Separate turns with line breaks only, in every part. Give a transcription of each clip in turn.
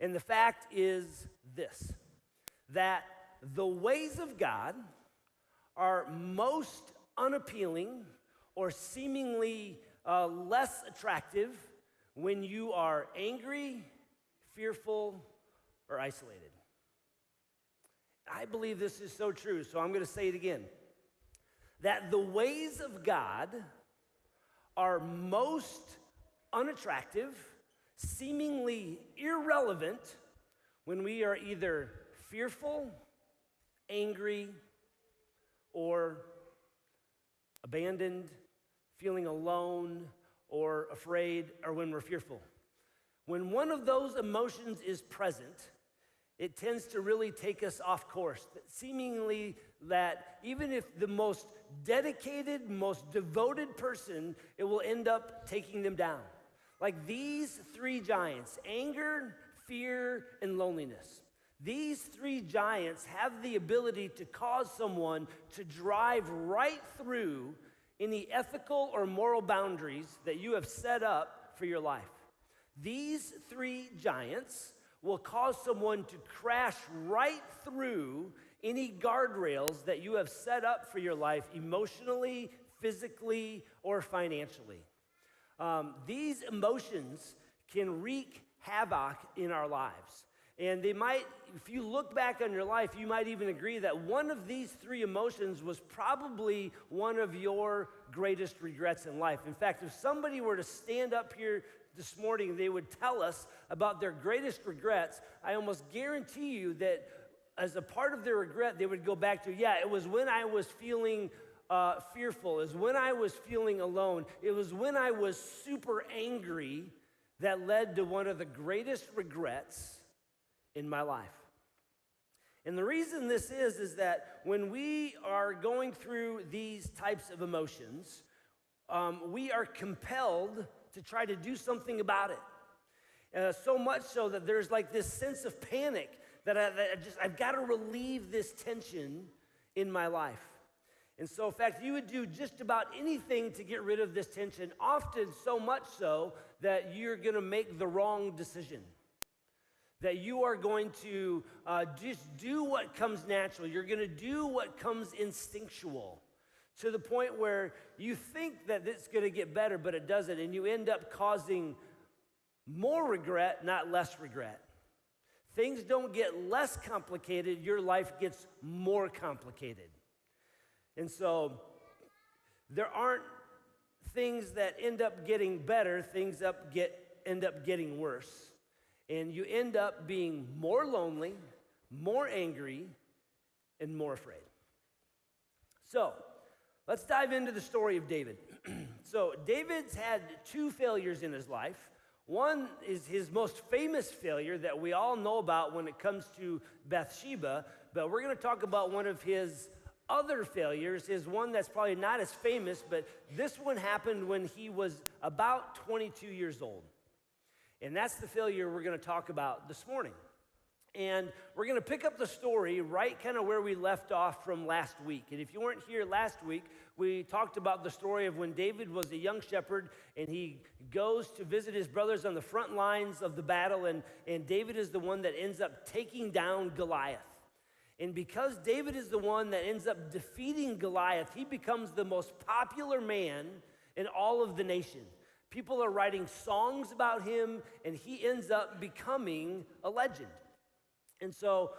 And the fact is this, that the ways of God are most unappealing or seemingly less attractive when you are angry, fearful, or isolated. I believe this is so true, so I'm going to say it again. That the ways of God are most unattractive, seemingly irrelevant when we are either fearful, angry, or abandoned, feeling alone, or afraid, or when we're fearful. When one of those emotions is present, it tends to really take us off course. Seemingly that even if the most dedicated, most devoted person, it will end up taking them down. Like these three giants, anger, fear, and loneliness. These three giants have the ability to cause someone to drive right through any ethical or moral boundaries that you have set up for your life. These three giants will cause someone to crash right through any guardrails that you have set up for your life emotionally, physically, or financially. These emotions can wreak havoc in our lives. And they might, if you look back on your life, you might even agree that one of these three emotions was probably one of your greatest regrets in life. In fact, if somebody were to stand up here this morning, they would tell us about their greatest regrets. I almost guarantee you that as a part of their regret, they would go back to, yeah, it was when I was feeling fearful. It was when I was feeling alone. It was when I was super angry that led to one of the greatest regrets in my life. And the reason this is that when we are going through these types of emotions, we are compelled to try to do something about it. So much so that there's like this sense of panic that I've got to relieve this tension in my life. And so, in fact, you would do just about anything to get rid of this tension, often so much so that you're going to make the wrong decision. That you are going to just do what comes natural. You're going to do what comes instinctual to the point where you think that it's going to get better, but it doesn't. And you end up causing more regret, not less regret. Things don't get less complicated. Your life gets more complicated. And so there aren't things that end up getting better. Things end up getting worse. And you end up being more lonely, more angry, and more afraid. So, let's dive into the story of David. So, David's had two failures in his life. One is his most famous failure that we all know about when it comes to Bathsheba, but we're going to talk about one of his other failures, is one that's probably not as famous, but this one happened when he was about 22 years old. And that's the failure we're going to talk about this morning. And we're going to pick up the story right kind of where we left off from last week. And if you weren't here last week, we talked about the story of when David was a young shepherd and he goes to visit his brothers on the front lines of the battle. And David is the one that ends up taking down Goliath. And because David is the one that ends up defeating Goliath, he becomes the most popular man in all of the nation. People are writing songs about him, and he ends up becoming a legend. And so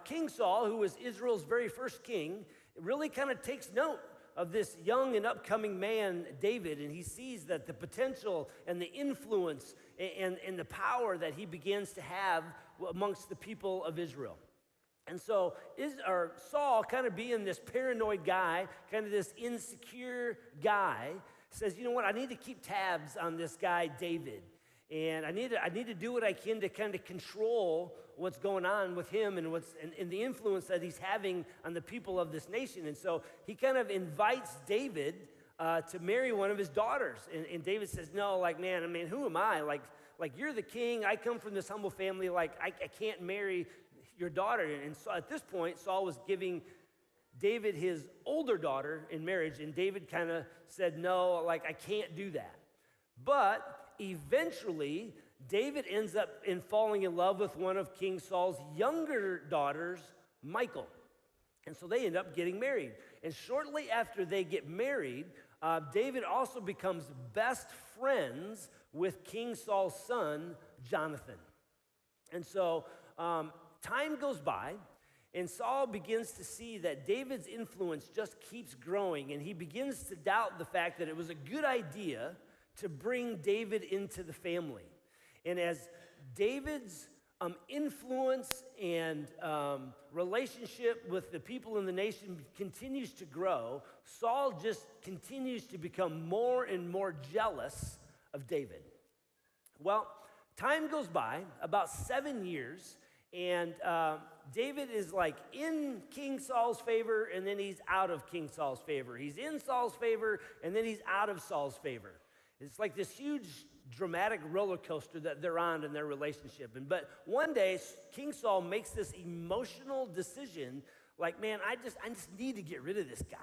King Saul, who was Israel's very first king, really kind of takes note of this young and upcoming man, David, and he sees that the potential and the influence and the power that he begins to have amongst the people of Israel. And so Saul, kind of being this paranoid guy, kind of this insecure guy, says, you know what, I need to keep tabs on this guy, David. And I need to do what I can to kind of control what's going on with him and the influence that he's having on the people of this nation. And so he kind of invites David to marry one of his daughters. And David says, no, like, man, I mean, who am I? Like you're the king. I come from this humble family. Like, I can't marry your daughter. And so at this point, Saul was giving David his older daughter in marriage. And David kind of said, no, like, I can't do that. But eventually, David ends up falling in love with one of King Saul's younger daughters, Michal. And so they end up getting married. And shortly after they get married, David also becomes best friends with King Saul's son, Jonathan. And so time goes by, and Saul begins to see that David's influence just keeps growing, and he begins to doubt the fact that it was a good idea to bring David into the family. And as David's influence and relationship with the people in the nation continues to grow, Saul just continues to become more and more jealous of David. Well, time goes by, about 7 years, and David is like in King Saul's favor, and then he's out of King Saul's favor. He's in Saul's favor, and then he's out of Saul's favor. It's like this huge dramatic roller coaster that they're on in their relationship. But one day, King Saul makes this emotional decision, like, man, I just need to get rid of this guy.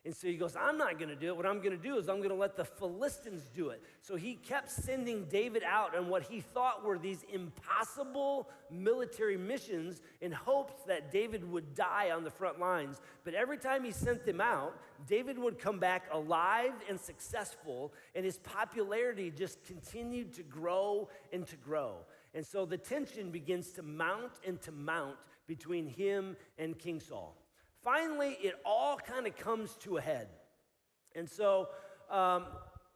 And so he goes, I'm not going to do it. What I'm going to do is I'm going to let the Philistines do it. So he kept sending David out on what he thought were these impossible military missions in hopes that David would die on the front lines. But every time he sent them out, David would come back alive and successful, and his popularity just continued to grow and to grow. And so the tension begins to mount and to mount between him and King Saul. Finally, it all kind of comes to a head. And so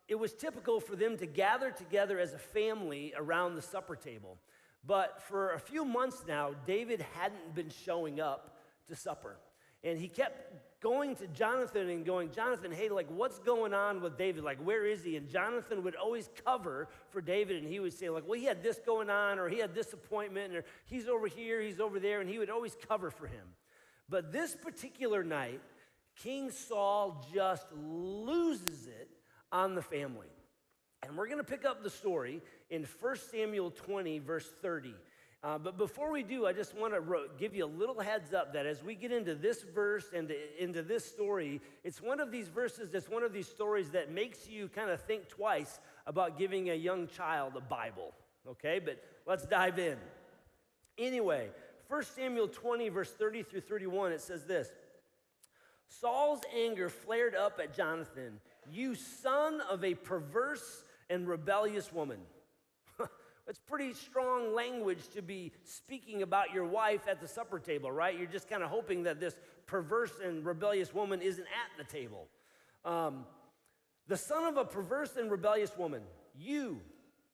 it was typical for them to gather together as a family around the supper table. But for a few months now, David hadn't been showing up to supper. And he kept going to Jonathan and going, Jonathan, hey, like, what's going on with David? Like, where is he? And Jonathan would always cover for David, and he would say, like, well, he had this going on, or he had this appointment, or he's over here, he's over there, and he would always cover for him. But this particular night, King Saul just loses it on the family. And we're going to pick up the story in 1 Samuel 20, verse 30. But before we do, I just want to give you a little heads up that as we get into this verse and into this story, it's one of these verses that's one of these stories that makes you kind of think twice about giving a young child a Bible. Okay, but let's dive in. Anyway, 1 Samuel 20, verse 30 through 31, it says this. Saul's anger flared up at Jonathan, you son of a perverse and rebellious woman. It's pretty strong language to be speaking about your wife at the supper table, right? You're just kind of hoping that this perverse and rebellious woman isn't at the table. The son of a perverse and rebellious woman,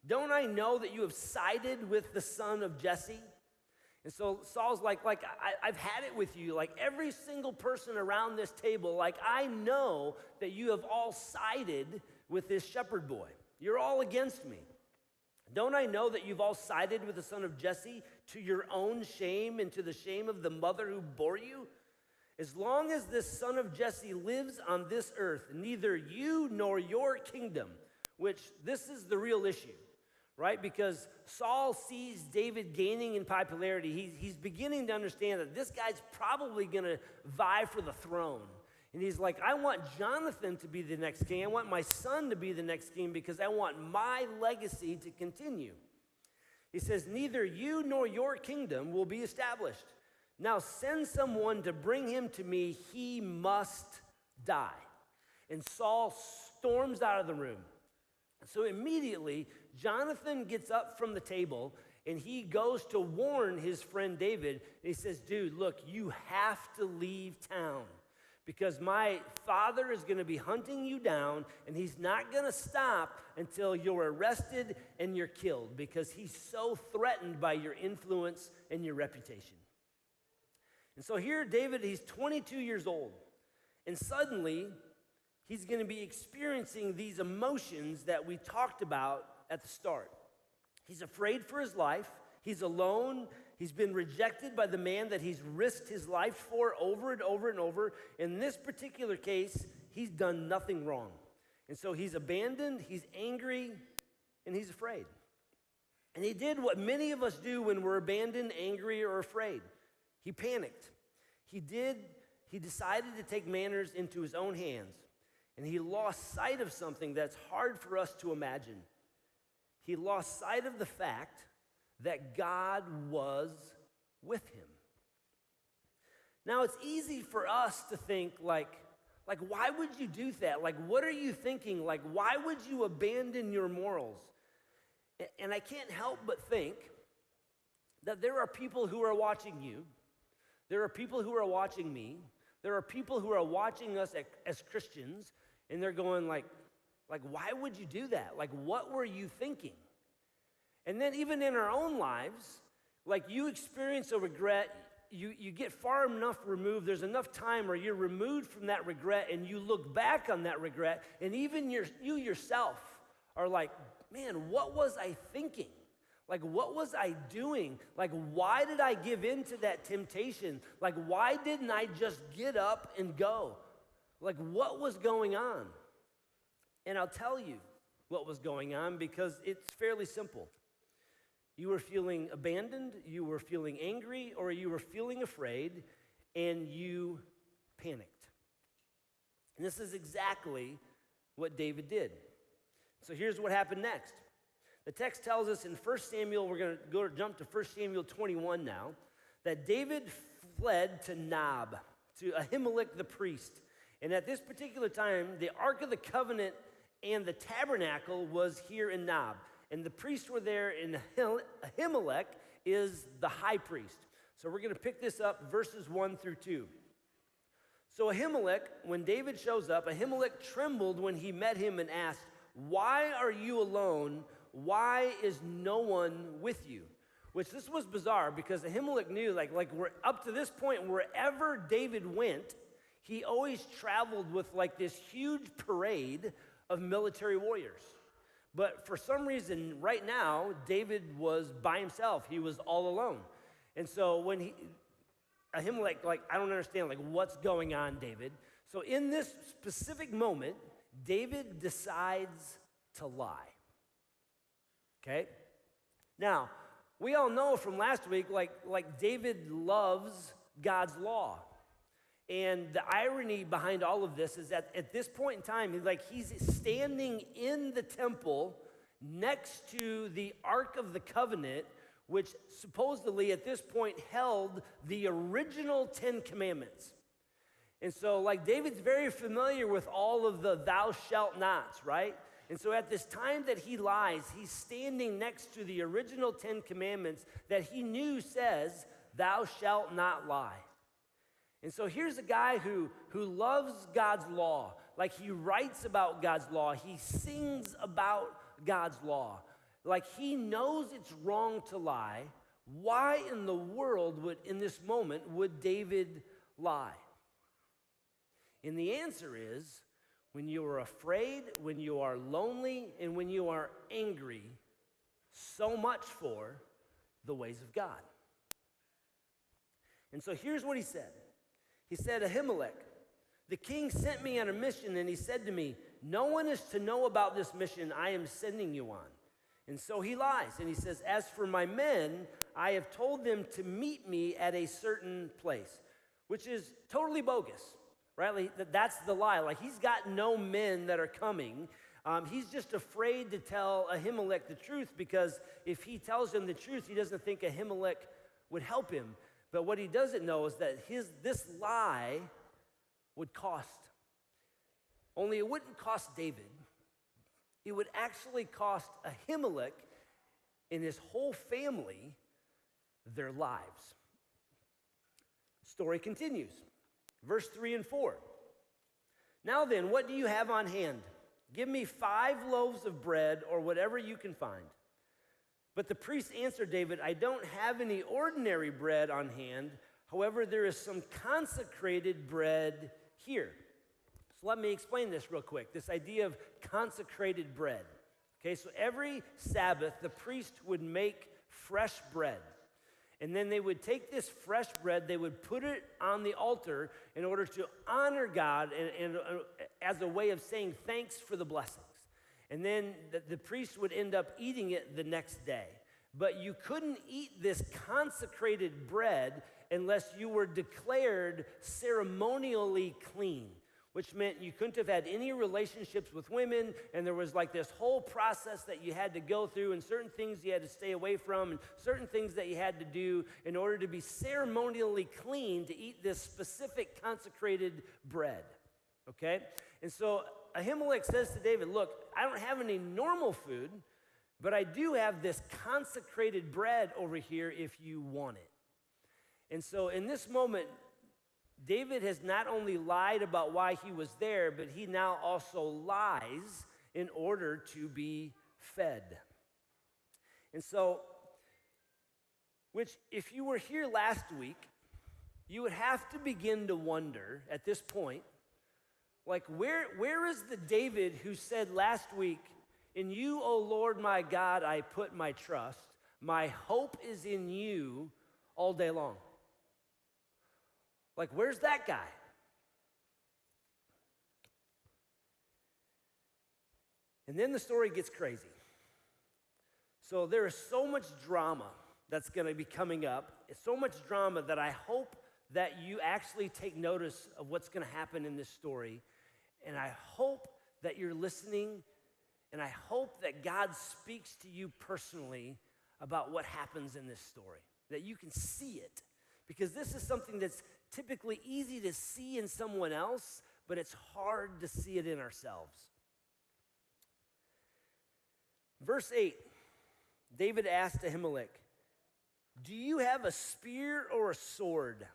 don't I know that you have sided with the son of Jesse? And so Saul's like I've had it with you. Like every single person around this table, like I know that you have all sided with this shepherd boy. You're all against me. Don't I know that you've all sided with the son of Jesse to your own shame and to the shame of the mother who bore you? As long as this son of Jesse lives on this earth, neither you nor your kingdom, which this is the real issue. Right? Because Saul sees David gaining in popularity. He's beginning to understand that this guy's probably going to vie for the throne. And he's like, I want Jonathan to be the next king. I want my son to be the next king because I want my legacy to continue. He says, neither you nor your kingdom will be established. Now send someone to bring him to me. He must die. And Saul storms out of the room. So immediately, Jonathan gets up from the table and he goes to warn his friend David. And he says, dude, look, you have to leave town because my father is going to be hunting you down and he's not going to stop until you're arrested and you're killed because he's so threatened by your influence and your reputation. And so here David, he's 22 years old, and suddenly he's going to be experiencing these emotions that we talked about at the start. He's afraid for his life. He's alone. He's been rejected by the man that he's risked his life for over and over and over. In this particular case, he's done nothing wrong. And so he's abandoned, he's angry, and he's afraid. And he did what many of us do when we're abandoned, angry, or afraid. He panicked. He decided to take matters into his own hands. And he lost sight of something that's hard for us to imagine. He lost sight of the fact that God was with him. Now, it's easy for us to think like, why would you do that? Like, what are you thinking? Like, why would you abandon your morals? And I can't help but think that there are people who are watching you. There are people who are watching me. There are people who are watching us as Christians, and they're going like, why would you do that? Like, what were you thinking? And then even in our own lives, like you experience a regret, you get far enough removed, there's enough time where you're removed from that regret and you look back on that regret, and even you yourself are like, man, what was I thinking? Like, what was I doing? Like, why did I give in to that temptation? Like, why didn't I just get up and go? Like, what was going on? And I'll tell you what was going on because it's fairly simple. You were feeling abandoned, you were feeling angry, or you were feeling afraid, and you panicked. And this is exactly what David did. So here's what happened next. The text tells us in 1 Samuel, we're going to jump to 1 Samuel 21 now, that David fled to Nob, to Ahimelech the priest. And at this particular time, the Ark of the Covenant and the tabernacle was here in Nob. And the priests were there, and Ahimelech is the high priest. So we're going to pick this up, verses 1 through 2. So Ahimelech, when David shows up, Ahimelech trembled when he met him and asked, "Why are you alone? Why is no one with you?" Which this was bizarre because Ahimelech knew, like we're up to this point, wherever David went, he always traveled with like this huge parade of military warriors. But for some reason, right now, David was by himself. He was all alone. And so when Ahimelech, I don't understand, what's going on, David? So in this specific moment, David decides to lie. Okay? Now, we all know from last week, like David loves God's law. And the irony behind all of this is that at this point in time, he's standing in the temple next to the Ark of the Covenant, which supposedly at this point held the original 10 Commandments. And so David's very familiar with all of the thou shalt nots, right? And so at this time that he lies, he's standing next to the original 10 Commandments that he knew says, thou shalt not lie. And so here's a guy who loves God's law. He writes about God's law. He sings about God's law. He knows it's wrong to lie. Why in the world in this moment, would David lie? And the answer is, when you are afraid, when you are lonely, and when you are angry, so much for the ways of God. And so here's what he said. He said, "Ahimelech, the king sent me on a mission, and he said to me, no one is to know about this mission I am sending you on." And so he lies, and he says, "As for my men, I have told them to meet me at a certain place," which is totally bogus, right? That's the lie. He's got no men that are coming. He's just afraid to tell Ahimelech the truth because if he tells him the truth, he doesn't think Ahimelech would help him. But what he doesn't know is that this lie would cost. Only it wouldn't cost David. It would actually cost Ahimelech and his whole family their lives. Story continues. Verse 3 and 4. "Now then, what do you have on hand? Give me 5 loaves of bread or whatever you can find." But the priest answered David, "I don't have any ordinary bread on hand. However, there is some consecrated bread here." So let me explain this real quick, this idea of consecrated bread. Okay, so every Sabbath, the priest would make fresh bread. And then they would take this fresh bread, they would put it on the altar in order to honor God and as a way of saying thanks for the blessings. And then the priest would end up eating it the next day. But you couldn't eat this consecrated bread unless you were declared ceremonially clean, which meant you couldn't have had any relationships with women, and there was like this whole process that you had to go through, and certain things you had to stay away from, and certain things that you had to do in order to be ceremonially clean to eat this specific consecrated bread, okay? And so Ahimelech says to David, look, I don't have any normal food, but I do have this consecrated bread over here if you want it. And so in this moment, David has not only lied about why he was there, but he now also lies in order to be fed. And so, which if you were here last week, you would have to begin to wonder at this point, like where is the David who said last week, in you, O Lord my God, I put my trust. My hope is in you all day long. Like, where's that guy? And then the story gets crazy. So there is so much drama that's going to be coming up. It's so much drama that I hope that you actually take notice of what's going to happen in this story. And I hope that you're listening. And I hope that God speaks to you personally about what happens in this story, that you can see it. Because this is something that's typically easy to see in someone else, but it's hard to see it in ourselves. Verse 8, David asked Ahimelech, do you have a spear or a sword?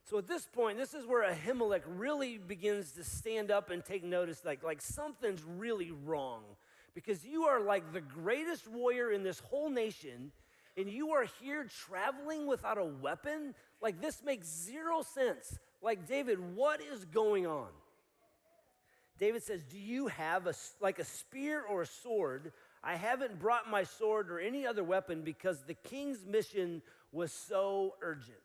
So at this point, this is where Ahimelech really begins to stand up and take notice, like something's really wrong. Because you are like the greatest warrior in this whole nation, and you are here traveling without a weapon? Like, this makes zero sense. Like, David, what is going on? David says, do you have a spear or a sword? I haven't brought my sword or any other weapon because the king's mission was so urgent.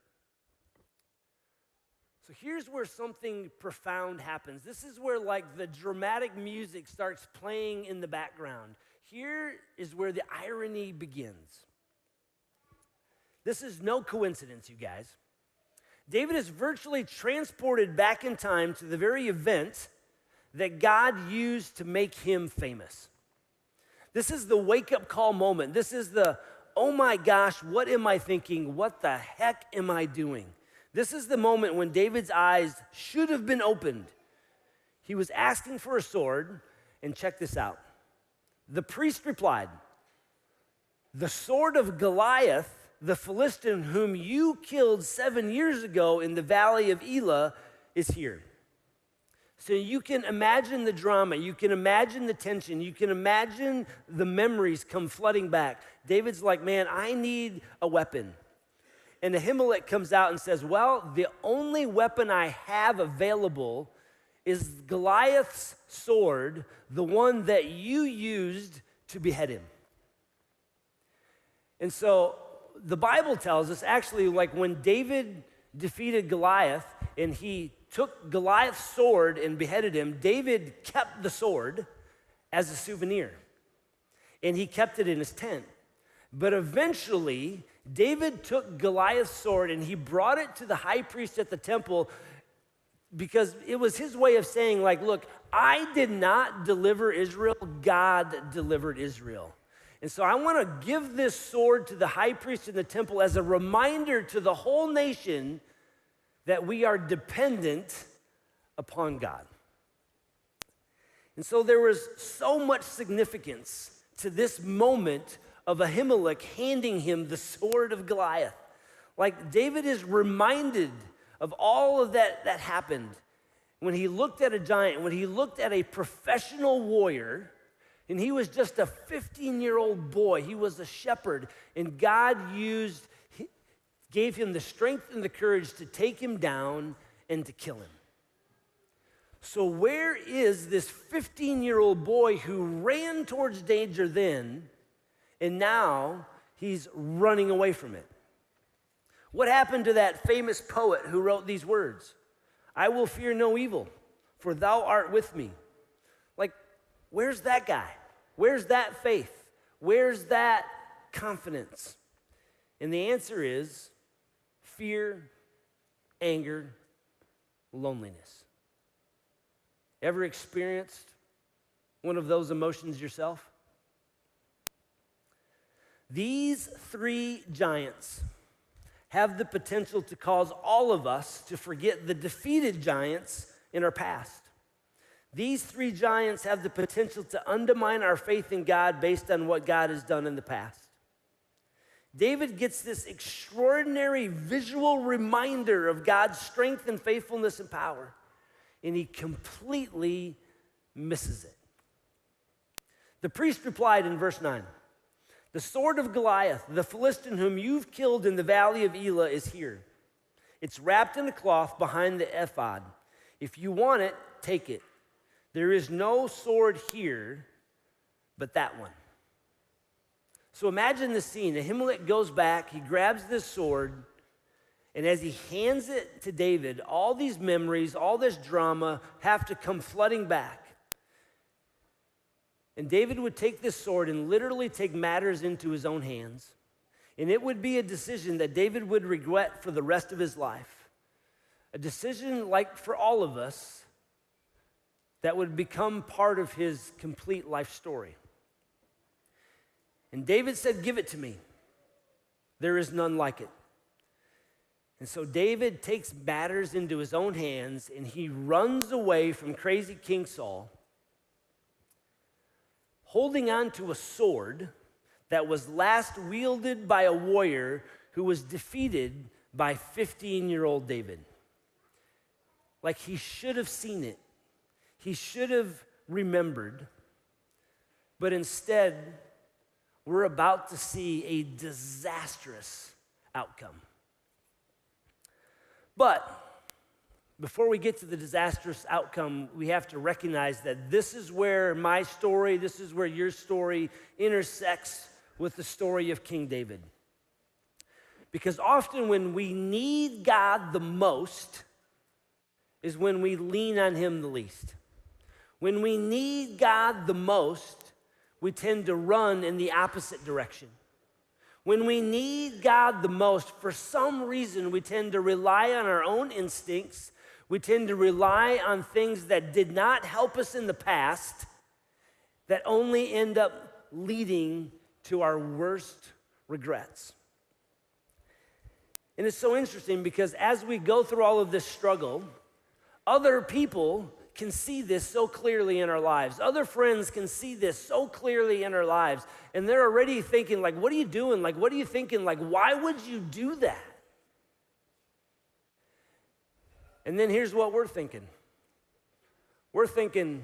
So here's where something profound happens. This is where like the dramatic music starts playing in the background. Here is where the irony begins. This is no coincidence, you guys. David is virtually transported back in time to the very event that God used to make him famous. This is the wake-up call moment. This is the, oh my gosh, what am I thinking? What the heck am I doing? This is the moment when David's eyes should have been opened. He was asking for a sword, and check this out. The priest replied, the sword of Goliath, the Philistine whom you killed 7 years ago in the valley of Elah, is here. So you can imagine the drama, you can imagine the tension, you can imagine the memories come flooding back. David's like, man, I need a weapon. And Ahimelech comes out and says, well, the only weapon I have available is Goliath's sword, the one that you used to behead him. And so the Bible tells us actually, like when David defeated Goliath and he took Goliath's sword and beheaded him, David kept the sword as a souvenir. And he kept it in his tent. But eventually, David took Goliath's sword and he brought it to the high priest at the temple because it was his way of saying, like, look, I did not deliver Israel, God delivered Israel. And so I want to give this sword to the high priest in the temple as a reminder to the whole nation that we are dependent upon God. And so there was so much significance to this moment of Ahimelech handing him the sword of Goliath. Like David is reminded of all of that happened when he looked at a giant, when he looked at a professional warrior, and he was just a 15-year-old boy. He was a shepherd, and God gave him the strength and the courage to take him down and to kill him. So where is this 15-year-old boy who ran towards danger then, and now he's running away from it? What happened to that famous poet who wrote these words? I will fear no evil, for thou art with me. Like, where's that guy? Where's that faith? Where's that confidence? And the answer is fear, anger, loneliness. Ever experienced one of those emotions yourself? These three giants have the potential to cause all of us to forget the defeated giants in our past. These three giants have the potential to undermine our faith in God based on what God has done in the past. David gets this extraordinary visual reminder of God's strength and faithfulness and power, and he completely misses it. The priest replied in verse 9, the sword of Goliath, the Philistine whom you've killed in the valley of Elah, is here. It's wrapped in a cloth behind the ephod. If you want it, take it. There is no sword here but that one. So imagine the scene. Ahimelech goes back, he grabs this sword, and as he hands it to David, all these memories, all this drama have to come flooding back. And David would take this sword and literally take matters into his own hands. And it would be a decision that David would regret for the rest of his life. A decision, like for all of us, that would become part of his complete life story. And David said, give it to me. There is none like it. And so David takes matters into his own hands and he runs away from crazy King Saul, holding on to a sword that was last wielded by a warrior who was defeated by 15-year-old David. Like he should have seen it. He should have remembered. But instead, we're about to see a disastrous outcome. But before we get to the disastrous outcome, we have to recognize that this is where my story, this is where your story intersects with the story of King David. Because often when we need God the most is when we lean on him the least. When we need God the most, we tend to run in the opposite direction. When we need God the most, for some reason, we tend to rely on our own instincts. We tend to rely on things that did not help us in the past, that only end up leading to our worst regrets. And it's so interesting because as we go through all of this struggle, other people can see this so clearly in our lives. Other friends can see this so clearly in our lives. And they're already thinking, like, what are you doing? Like, what are you thinking? Like, why would you do that? And then here's what we're thinking. We're thinking,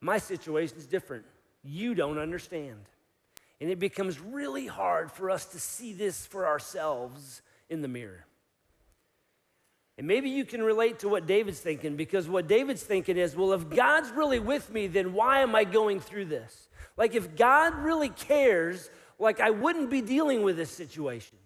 my situation's different. You don't understand. And it becomes really hard for us to see this for ourselves in the mirror. And maybe you can relate to what David's thinking, because what David's thinking is, well, if God's really with me, then why am I going through this? Like, if God really cares, like, I wouldn't be dealing with this situation.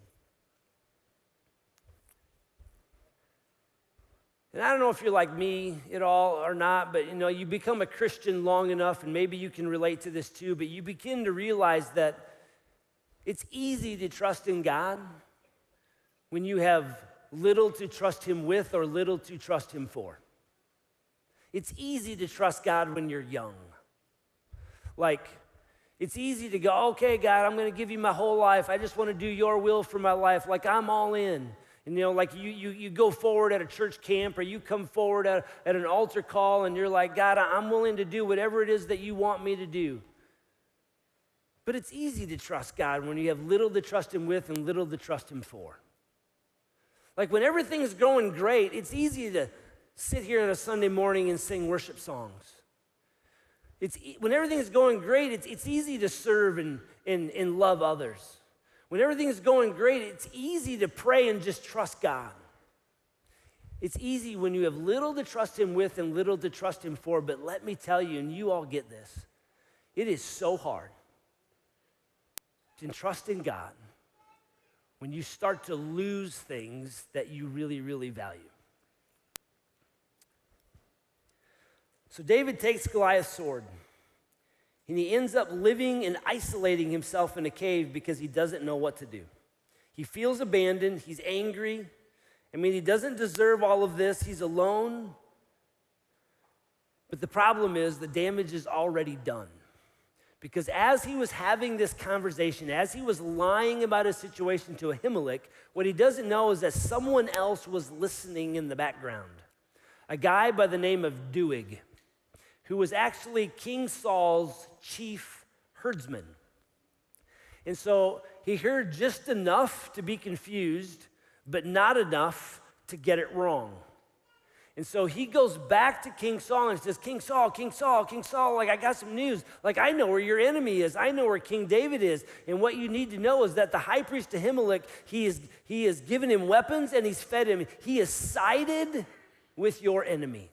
And I don't know if you're like me at all or not, but you become a Christian long enough, and maybe you can relate to this too, but you begin to realize that it's easy to trust in God when you have little to trust him with or little to trust him for. It's easy to trust God when you're young. Like, it's easy to go, okay, God, I'm going to give you my whole life. I just want to do your will for my life. Like, I'm all in. And like you go forward at a church camp, or you come forward at an altar call, and you're like, God, I'm willing to do whatever it is that you want me to do. But it's easy to trust God when you have little to trust him with and little to trust him for. Like, when everything is going great, it's easy to sit here on a Sunday morning and sing worship songs. When everything is going great, it's easy to serve and love others. When everything is going great, it's easy to pray and just trust God. It's easy when you have little to trust him with and little to trust him for, but let me tell you, and you all get this, it is so hard to trust in God when you start to lose things that you really, really value. So David takes Goliath's sword, and he ends up living and isolating himself in a cave because he doesn't know what to do. He feels abandoned, he's angry. I mean, he doesn't deserve all of this, he's alone. But the problem is the damage is already done. Because as he was having this conversation, as he was lying about his situation to Ahimelech, what he doesn't know is that someone else was listening in the background. A guy by the name of Doeg, who was actually King Saul's chief herdsman. And so he heard just enough to be confused, but not enough to get it wrong. And so he goes back to King Saul and says, King Saul, like I got some news. Like I know where your enemy is. I know where King David is. And what you need to know is that the high priest Ahimelech, he has given him weapons and he's fed him. He has sided with your enemy.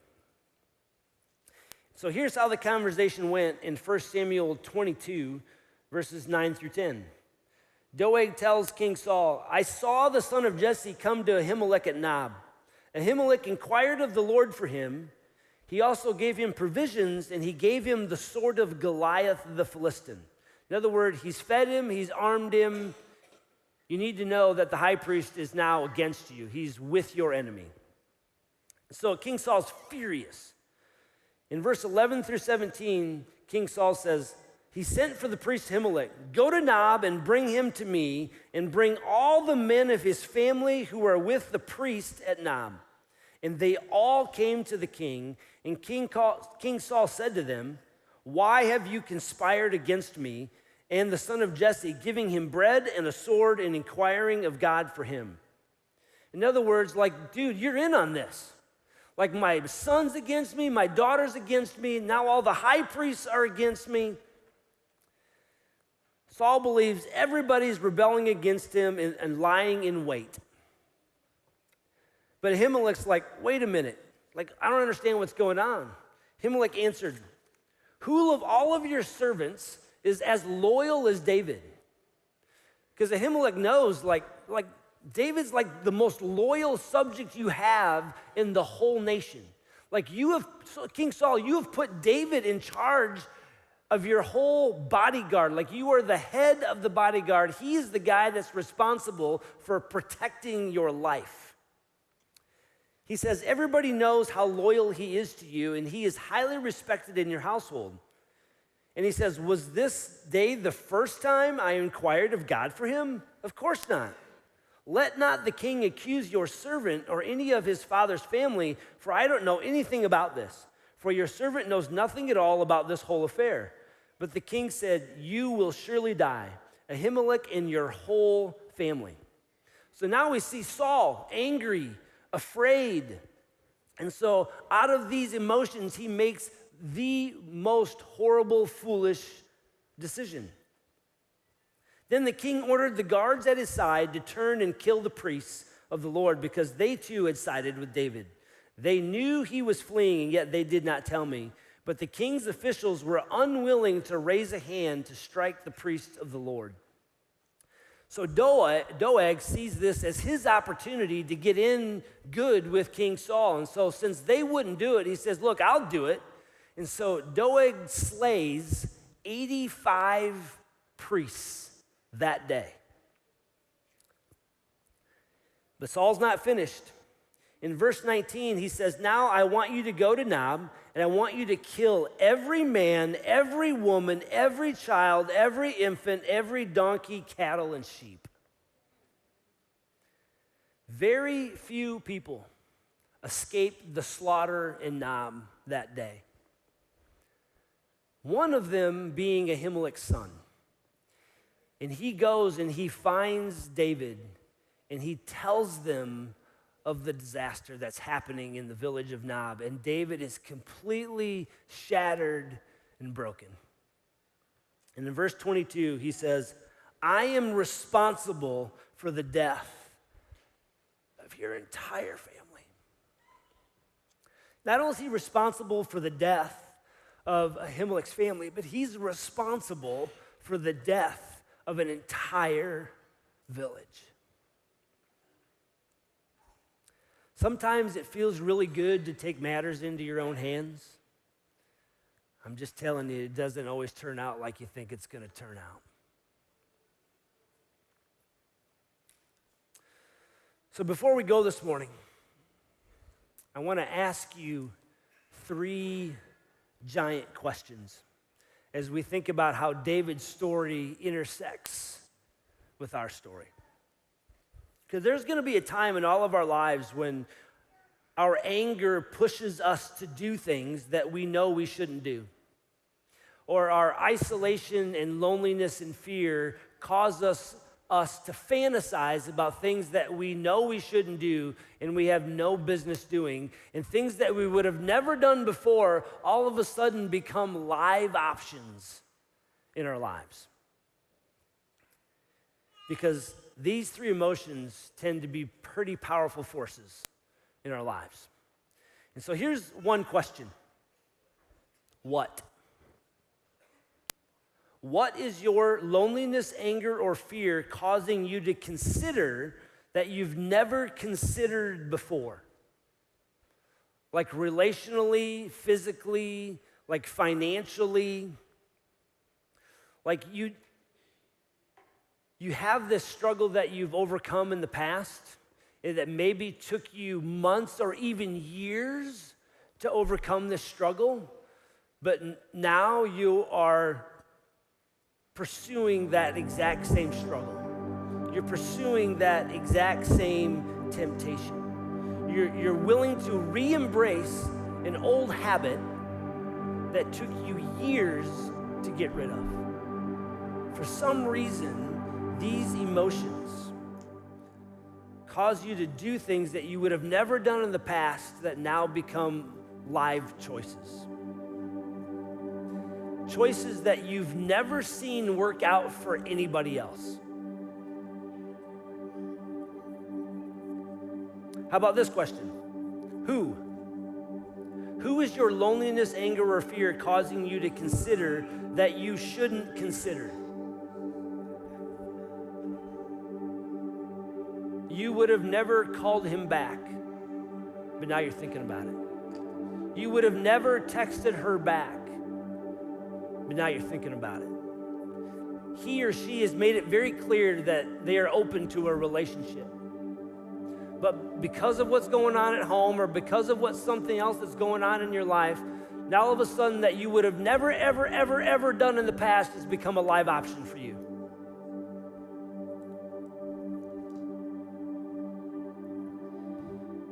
So here's how the conversation went in 1 Samuel 22, verses 9 through 10. Doeg tells King Saul, I saw the son of Jesse come to Ahimelech at Nob. Ahimelech inquired of the Lord for him. He also gave him provisions, and he gave him the sword of Goliath the Philistine. In other words, he's fed him, he's armed him. You need to know that the high priest is now against you. He's with your enemy. So King Saul's furious. In verse 11 through 17, King Saul says, he sent for the priest Ahimelech, go to Nob and bring him to me, and bring all the men of his family who are with the priest at Nob. And they all came to the king, and King Saul said to them, why have you conspired against me and the son of Jesse, giving him bread and a sword and inquiring of God for him? In other words, like, dude, you're in on this. Like my son's against me, my daughter's against me, now all the high priests are against me. Saul believes everybody's rebelling against him and lying in wait. But Ahimelech's like, wait a minute. Like, I don't understand what's going on. Ahimelech answered, who of all of your servants is as loyal as David? Because Ahimelech knows, like David's like the most loyal subject you have in the whole nation. Like King Saul, you have put David in charge of your whole bodyguard. Like you are the head of the bodyguard. He's the guy that's responsible for protecting your life. He says, everybody knows how loyal he is to you, and he is highly respected in your household. And he says, was this day the first time I inquired of God for him? Of course not. Let not the king accuse your servant or any of his father's family, for I don't know anything about this. For your servant knows nothing at all about this whole affair. But the king said, you will surely die, Ahimelech and your whole family. So now we see Saul angry, afraid. And so out of these emotions, he makes the most horrible, foolish decision. Then the king ordered the guards at his side to turn and kill the priests of the Lord because they too had sided with David. They knew he was fleeing, and yet they did not tell me. But the king's officials were unwilling to raise a hand to strike the priests of the Lord. So Doeg sees this as his opportunity to get in good with King Saul. And so since they wouldn't do it, he says, look, I'll do it. And so Doeg slays 85 priests that day. But Saul's not finished. In verse 19, he says, now I want you to go to Nob, and I want you to kill every man, every woman, every child, every infant, every donkey, cattle, and sheep. Very few people escaped the slaughter in Nob that day. One of them being Ahimelech's son. And he goes and he finds David, and he tells them of the disaster that's happening in the village of Nob. And David is completely shattered and broken. And in verse 22, he says, I am responsible for the death of your entire family. Not only is he responsible for the death of Ahimelech's family, but he's responsible for the death of an entire village. Sometimes it feels really good to take matters into your own hands. I'm just telling you, it doesn't always turn out like you think it's going to turn out. So before we go this morning, I want to ask you 3 giant questions as we think about how David's story intersects with our story. Because there's going to be a time in all of our lives when our anger pushes us to do things that we know we shouldn't do. Or our isolation and loneliness and fear cause us to fantasize about things that we know we shouldn't do and we have no business doing. And things that we would have never done before all of a sudden become live options in our lives. Because these 3 emotions tend to be pretty powerful forces in our lives. And so here's one question. What? What is your loneliness, anger, or fear causing you to consider that you've never considered before? Like relationally, physically, like financially. Like you have this struggle that you've overcome in the past that maybe took you months or even years to overcome this struggle, but now you are pursuing that exact same struggle. You're pursuing that exact same temptation. You're willing to re-embrace an old habit that took you years to get rid of. For some reason, these emotions cause you to do things that you would have never done in the past that now become live choices. Choices that you've never seen work out for anybody else. How about this question? Who? Who is your loneliness, anger, or fear causing you to consider that you shouldn't consider? You would have never called him back, but now you're thinking about it. You would have never texted her back, but now you're thinking about it. He or she has made it very clear that they are open to a relationship. But because of what's going on at home or because of what something else that's going on in your life, now all of a sudden that you would have never, ever, ever, ever done in the past has become a live option for you.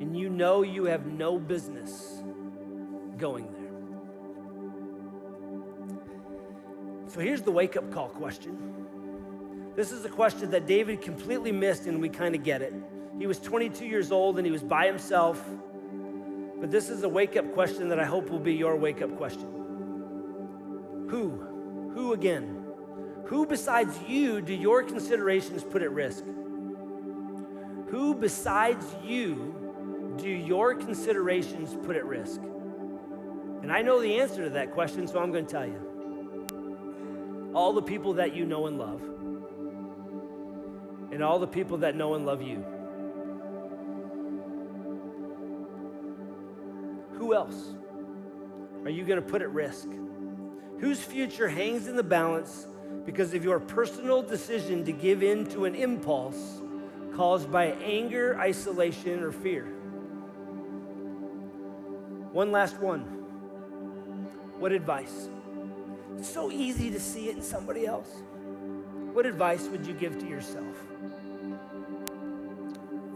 And you know you have no business going there. So here's the wake-up call question. This is a question that David completely missed, and we kind of get it. He was 22 years old, and he was by himself. But this is a wake-up question that I hope will be your wake-up question. Who? Who again? Who besides you do your considerations put at risk? Who besides you do your considerations put at risk? And I know the answer to that question, so I'm going to tell you. All the people that you know and love, and all the people that know and love you. Who else are you going to put at risk? Whose future hangs in the balance because of your personal decision to give in to an impulse caused by anger, isolation, or fear? One last one. What advice? It's so easy to see it in somebody else. What advice would you give to yourself?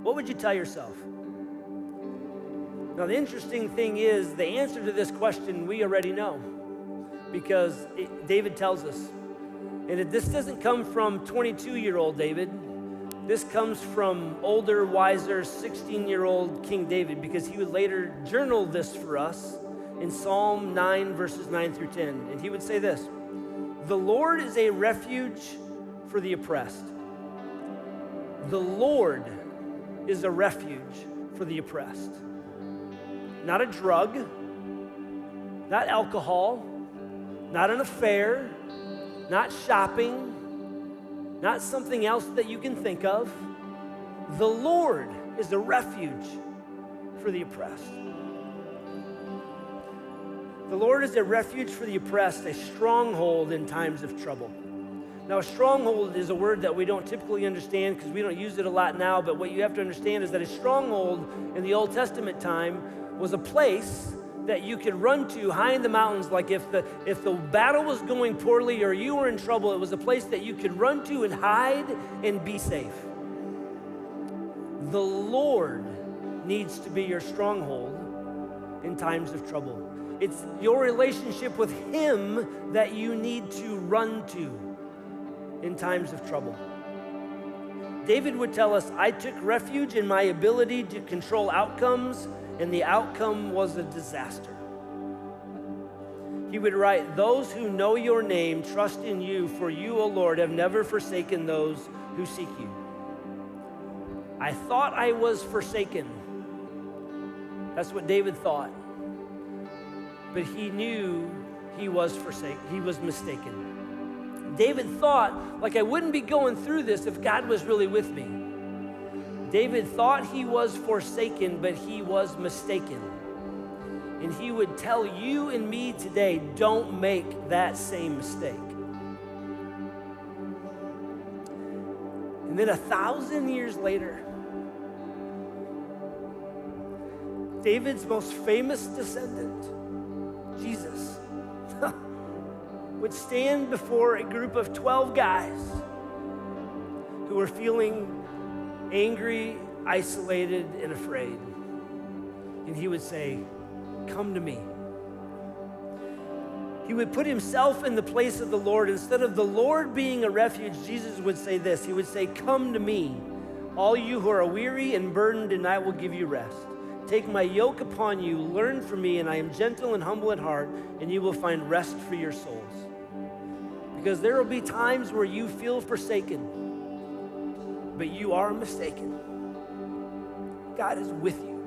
What would you tell yourself? Now, the interesting thing is, the answer to this question we already know, because David tells us. And this doesn't come from 22-year-old David. This comes from older, wiser, 16-year-old King David, because he would later journal this for us in Psalm 9, verses 9 through 10. And he would say this: "The Lord is a refuge for the oppressed." The Lord is a refuge for the oppressed. not a drug, not alcohol, not an affair, not shopping, not something else that you can think of. The Lord is a refuge for the oppressed. The Lord is a refuge for the oppressed, a stronghold in times of trouble. Now, a stronghold is a word that we don't typically understand because we don't use it a lot now, but what you have to understand is that a stronghold in the Old Testament time was a place that you could run to high in the mountains. Like if the battle was going poorly or you were in trouble, it was a place that you could run to and hide and be safe. The Lord needs to be your stronghold in times of trouble. It's your relationship with Him that you need to run to in times of trouble. David would tell us, I took refuge in my ability to control outcomes, and the outcome was a disaster. He would write, those who know your name trust in you, for you, O Lord, have never forsaken those who seek you. I thought I was forsaken. That's what David thought. But he knew he was forsaken. He was mistaken. David thought, like, I wouldn't be going through this if God was really with me. David thought he was forsaken, but he was mistaken. And he would tell you and me today, don't make that same mistake. And then 1,000 years later, David's most famous descendant, Jesus, would stand before a group of 12 guys who were feeling angry, isolated, and afraid. And he would say, come to me. He would put himself in the place of the Lord. Instead of the Lord being a refuge, Jesus would say this. He would say, come to me, all you who are weary and burdened, and I will give you rest. Take my yoke upon you, learn from me, and I am gentle and humble at heart, and you will find rest for your souls. Because there will be times where you feel forsaken, but you are mistaken. God is with you.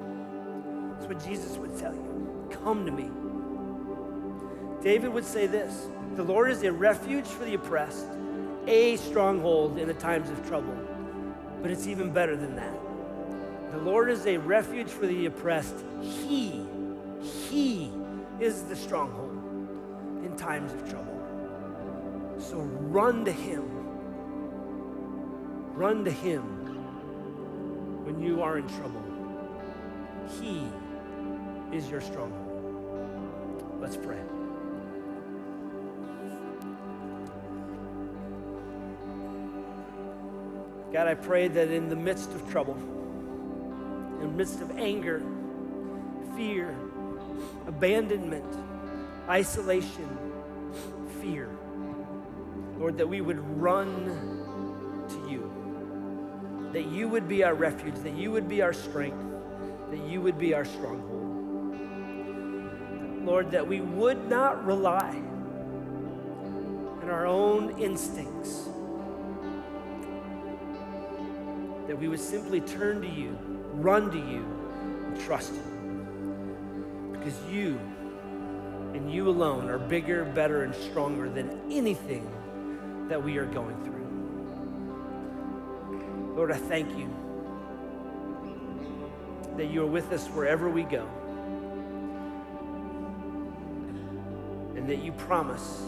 That's what Jesus would tell you. Come to me. David would say this, the Lord is a refuge for the oppressed, a stronghold in the times of trouble. But it's even better than that. The Lord is a refuge for the oppressed. He is the stronghold in times of trouble. So run to Him. Run to Him when you are in trouble. He is your stronghold. Let's pray. God, I pray that in the midst of trouble, in the midst of anger, fear, abandonment, isolation, fear, Lord, that we would run to you, that you would be our refuge, that you would be our strength, that you would be our stronghold. Lord, that we would not rely on our own instincts, that we would simply turn to you, run to you, and trust you. Because you and you alone are bigger, better, and stronger than anything that we are going through. Lord, I thank you that you are with us wherever we go, and that you promise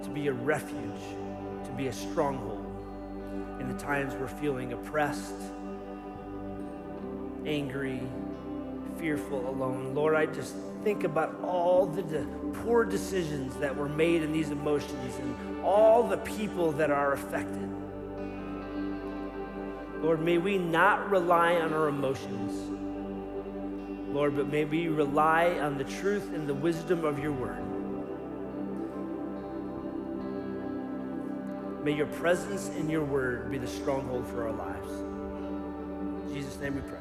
to be a refuge, to be a stronghold in the times we're feeling oppressed, angry, fearful, alone. Lord, I just think about all the poor decisions that were made in these emotions and all the people that are affected. Lord, may we not rely on our emotions, Lord, but may we rely on the truth and the wisdom of your word. May your presence in your word be the stronghold for our lives. In Jesus' name we pray.